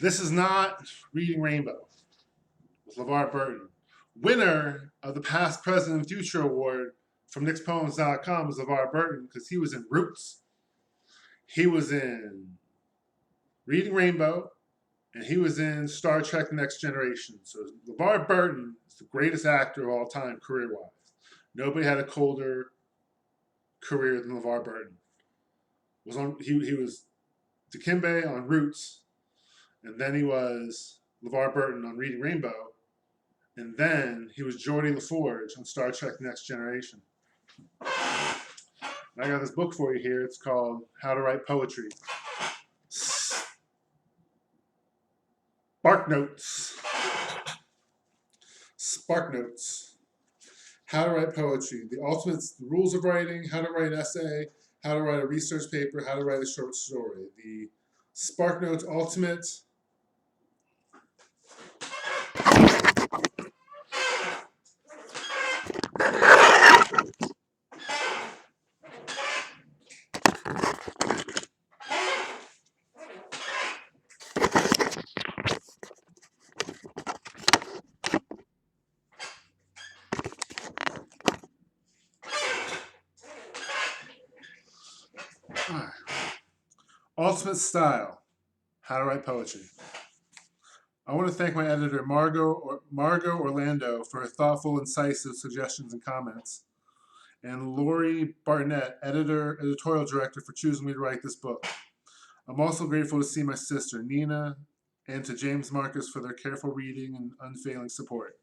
This is not Reading Rainbow with LeVar Burton. Winner of the Past, Present, and Future Award from NixPoems.com is LeVar Burton because he was in Roots, he was in Reading Rainbow, and he was in Star Trek: The Next Generation. So LeVar Burton is the greatest actor of all time, career-wise. Nobody had a colder career than LeVar Burton. He was Dikembe on Roots, and then he was LeVar Burton on Reading Rainbow, and then he was Geordie LaForge on Star Trek: The Next Generation. And I got this book for you here. It's called How to Write Poetry. Spark Notes. Spark Notes. How to write poetry. The rules of writing, how to write an essay, how to write a research paper, how to write a short story. The Spark Notes Ultimate. Ultimate Style, How to Write Poetry. I want to thank my editor, Margot Orlando, for her thoughtful, incisive suggestions and comments, and Lori Barnett, editorial director, for choosing me to write this book. I'm also grateful to see my sister, Nina, and to James Marcus for their careful reading and unfailing support.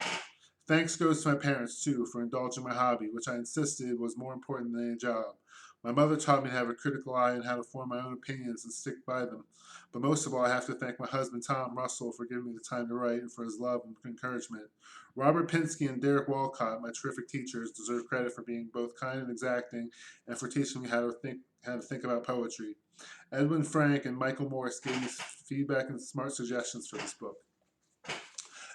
Thanks goes to my parents, too, for indulging my hobby, which I insisted was more important than any job. My mother taught me to have a critical eye and how to form my own opinions and stick by them. But most of all, I have to thank my husband, Tom Russell, for giving me the time to write and for his love and encouragement. Robert Pinsky and Derek Walcott, my terrific teachers, deserve credit for being both kind and exacting and for teaching me how to think about poetry. Edwin Frank and Michael Morse gave me feedback and smart suggestions for this book.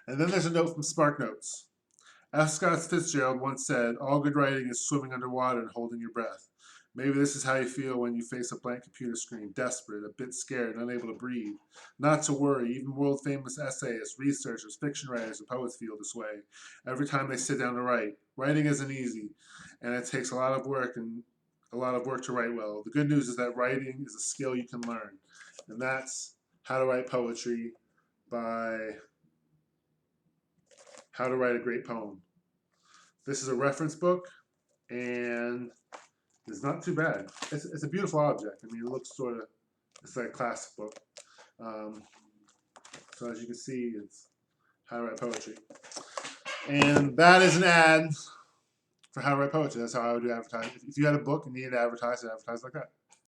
And then there's a note from Spark Notes. F. Scott Fitzgerald once said, "All good writing is swimming underwater and holding your breath." Maybe this is how you feel when you face a blank computer screen, desperate, a bit scared, unable to breathe. Not to worry, even world-famous essayists, researchers, fiction writers, and poets feel this way every time they sit down to write. Writing isn't easy, and it takes a lot of work to write well. The good news is that writing is a skill you can learn, and that's How to Write Poetry by How to Write a Great Poem. This is a reference book, and it's not too bad. It's a beautiful object. I mean, it looks it's like a classic book. So as you can see, it's How to Write Poetry. And that is an ad for How to Write Poetry. That's how I would do advertising. If you had a book and needed to advertise, like that.